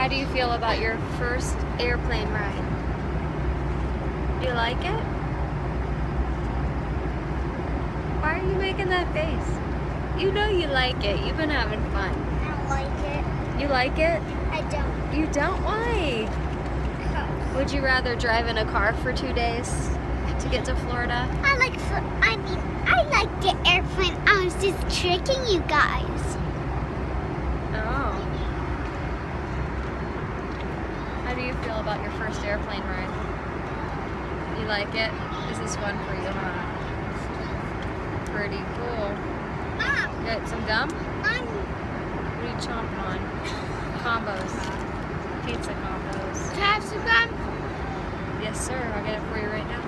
How do you feel about your first airplane ride? Do you like it? Why are you making that face? You know you like it. You've been having fun. I don't like it. You like it? I don't. You don't? Why? Would you rather drive in a car for 2 days to get to Florida? I like the airplane. I was just tricking you guys. Oh. How do you feel about your first airplane ride? You like it? This is fun for you, huh? Pretty cool. Mom, You got some gum? Mom. What are you chomping on? Combos. Pizza combos. Can I have some gum? Yes, sir. I'll get it for you right now.